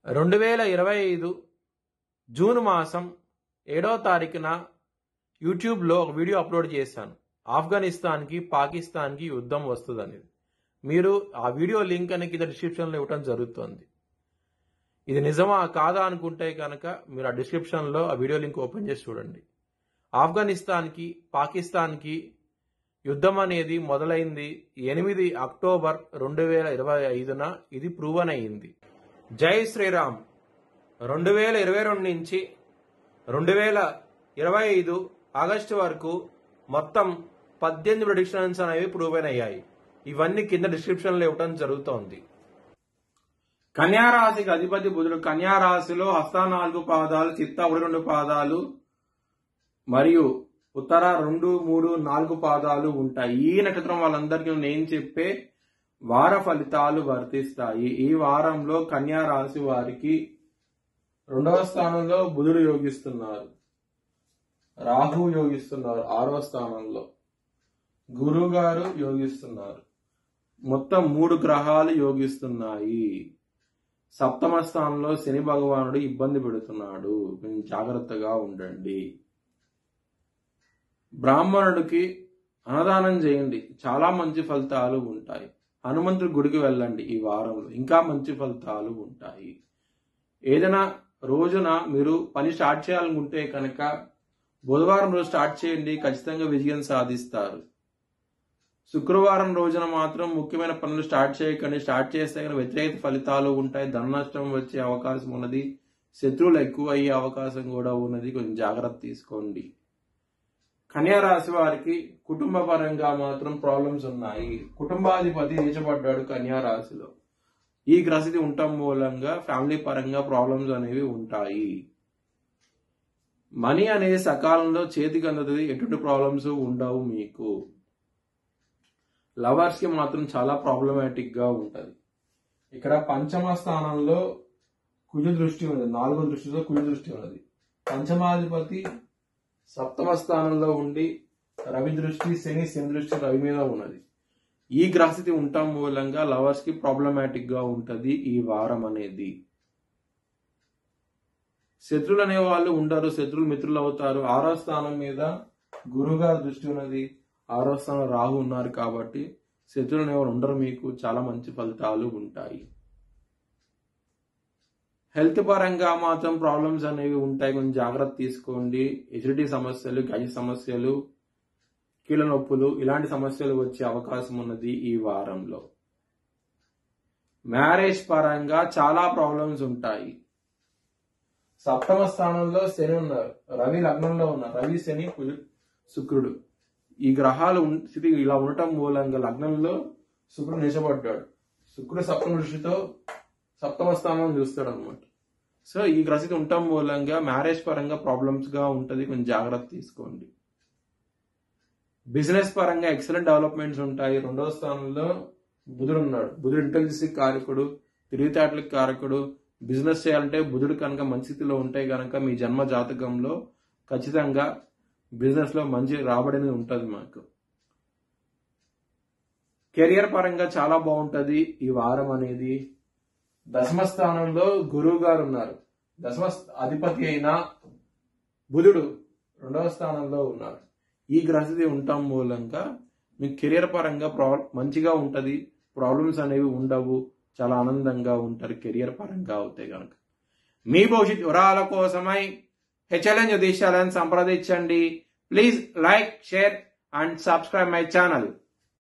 2025 June మాసం 7వ తారీఖున యూట్యూబ్లో ఒక వీడియో అప్లోడ్ చేశాను. ఆఫ్ఘనిస్తాన్కి పాకిస్తాన్కి యుద్ధం వస్తుందని. మీరు ఆ వీడియో లింక్ అని కింద డిస్క్రిప్షన్లో ఇవ్వడం జరుగుతుంది. ఇది నిజమా కాదా అనుకుంటే కనుక మీరు ఆ డిస్క్రిప్షన్లో ఆ వీడియో లింక్ ఓపెన్ చేసి చూడండి. ఆఫ్ఘనిస్తాన్కి పాకిస్తాన్కి యుద్ధం అనేది మొదలైంది 8 అక్టోబర్ 2025న. ఇది ప్రూవన్ అయింది. జై శ్రీరామ్. 2022 నుంచి 2025 ఆగస్టు వరకు మొత్తం 18 ప్రెడిక్షన్స్ అనేవి ప్రూవన్ అయ్యాయి. ఇవన్నీ కింద డిస్క్రిప్షన్లో ఇవ్వడం జరుగుతోంది. కన్యారాశికి అధిపతి బుధుడు. కన్యారాశిలో హస్త 4 పాదాలు, చిత్త 1-2 పాదాలు మరియు ఉత్తర 2, 3, 4 పాదాలు ఉంటాయి. ఈ నక్షత్రం వాళ్ళందరికీ నేను చెప్పే వార ఫలితాలు వర్తిస్తాయి. ఈ వారంలో కన్యా రాశి వారికి 2వ స్థానంలో బుధుడు యోగిస్తున్నారు, రాహు యోగిస్తున్నారు 6వ స్థానంలో, గురువు గారు యోగిస్తున్నారు. మొత్తం 3 గ్రహాలు యోగిస్తున్నాయి. 7వ స్థానంలో శని భగవానుడు ఇబ్బంది పెడుతున్నాడు. కొంచెం జాగ్రత్తగా ఉండండి. బ్రాహ్మణుడికి అన్నదానం చేయండి, చాలా మంచి ఫలితాలు ఉంటాయి. హనుమంతుడి గుడికి వెళ్ళండి. ఈ వారంలో ఇంకా మంచి ఫలితాలు ఉంటాయి. ఏదైనా రోజున మీరు పని స్టార్ట్ చేయాలనుకుంటే కనుక బుధవారం రోజు స్టార్ట్ చేయండి, ఖచ్చితంగా విజయం సాధిస్తారు. శుక్రవారం రోజున మాత్రం ముఖ్యమైన పనులు స్టార్ట్ చేయకండి. స్టార్ట్ చేస్తే కనుక వ్యతిరేక ఫలితాలు ఉంటాయి. ధన నష్టం వచ్చే అవకాశం ఉన్నది. శత్రువులు ఎక్కువ అయ్యే అవకాశం కూడా ఉన్నది. కొంచెం జాగ్రత్త తీసుకోండి. కన్యా రాశి వారికి కుటుంబ పరంగా మాత్రం ప్రాబ్లమ్స్ ఉన్నాయి. కుటుంబాధిపతి నీచబడ్డాడు కన్యా రాశిలో. ఈ గ్రహస్థితి ఉండటం మూలంగా ఫ్యామిలీ పరంగా ప్రాబ్లమ్స్ అనేవి ఉంటాయి. మనీ అనేది సకాలంలో చేతికి అందుతుంది. ఎటువంటి ప్రాబ్లమ్స్ ఉండవు మీకు. లవర్స్ కి మాత్రం చాలా ప్రాబ్లమాటిక్ గా ఉంటది. ఇక్కడ 5వ స్థానంలో కుజ దృష్టి ఉన్నది. 4వ దృష్టితో కుజ దృష్టి ఉన్నది. పంచమాధిపతి 7వ స్థానంలో ఉండి రవి దృష్టి, శని దృష్టి రవి మీద ఉన్నది. ఈ గ్రహస్థితి ఉండటం మూలంగా లవర్స్ కి ప్రాబ్లమాటిక్ గా ఉంటది ఈ వారం అనేది. శత్రువులు అనే వాళ్ళు ఉండరు, శత్రువులు మిత్రులు అవుతారు. 6వ స్థానం మీద గురువుగారి దృష్టి ఉన్నది, 6వ స్థానం రాహు ఉన్నారు కాబట్టి శత్రువులు అనేవాళ్ళు ఉండరు. మీకు చాలా మంచి ఫలితాలు ఉంటాయి. హెల్త్ పరంగా మాత్రం ప్రాబ్లమ్స్ అనేవి ఉంటాయి. కొంచెం జాగ్రత్త తీసుకోండి. ఎసిడిటీ సమస్యలు, గ్యాస్ సమస్యలు, కీళ్ళ నొప్పులు ఇలాంటి సమస్యలు వచ్చే అవకాశం ఉన్నది ఈ వారంలో. మ్యారేజ్ పరంగా చాలా ప్రాబ్లమ్స్ ఉంటాయి. 7వ స్థానంలో శని ఉన్నారు, రవి లగ్నంలో ఉన్నారు. రవి, శని, శుక్రుడు ఈ గ్రహాలు స్థితి ఇలా ఉండటం మూలంగా లగ్నంలో శుక్రుడు నిలబడ్డాడు. శుక్రుడు 7వ దృష్టితో 7వ స్థానం చూస్తాడు అనమాట. సో ఈ గ్రహస్థితి ఉండటం మూలంగా మ్యారేజ్ పరంగా ప్రాబ్లమ్స్ గా ఉంటది. కొంచెం జాగ్రత్త తీసుకోండి. బిజినెస్ పరంగా ఎక్సలెంట్ డెవలప్మెంట్స్ ఉంటాయి. 2వ స్థానంలో బుధుడు ఉన్నాడు. బుధుడు ఇంటెలిజెన్స్ కారకుడు, తెలివితేటలకు కారకుడు. బిజినెస్ చేయాలంటే బుధుడు కనుక మంచి స్థితిలో ఉంటే కనుక మీ జన్మ జాతకంలో ఖచ్చితంగా బిజినెస్ లో మంచి రాబడి ఉంటది మాకు. కెరియర్ పరంగా చాలా బాగుంటది ఈ వారం అనేది. 10వ స్థానంలో గురువు గారు ఉన్నారు. 10వ అధిపతి అయిన బుధుడు 2వ స్థానంలో ఉన్నారు. ఈ గ్రహస్థితి ఉండటం మూలంగా మీకు కెరియర్ పరంగా మంచిగా ఉంటది. ప్రాబ్లమ్స్ అనేవి ఉండవు. చాలా ఆనందంగా ఉంటారు కెరియర్ పరంగా అవుతాయి కనుక. మీ భవిష్యత్ వివరాల కోసమై హెచ్ఎల్ఎన్ జ్యోతిష్యాలను సంప్రదించండి. Please like, share and subscribe my channel.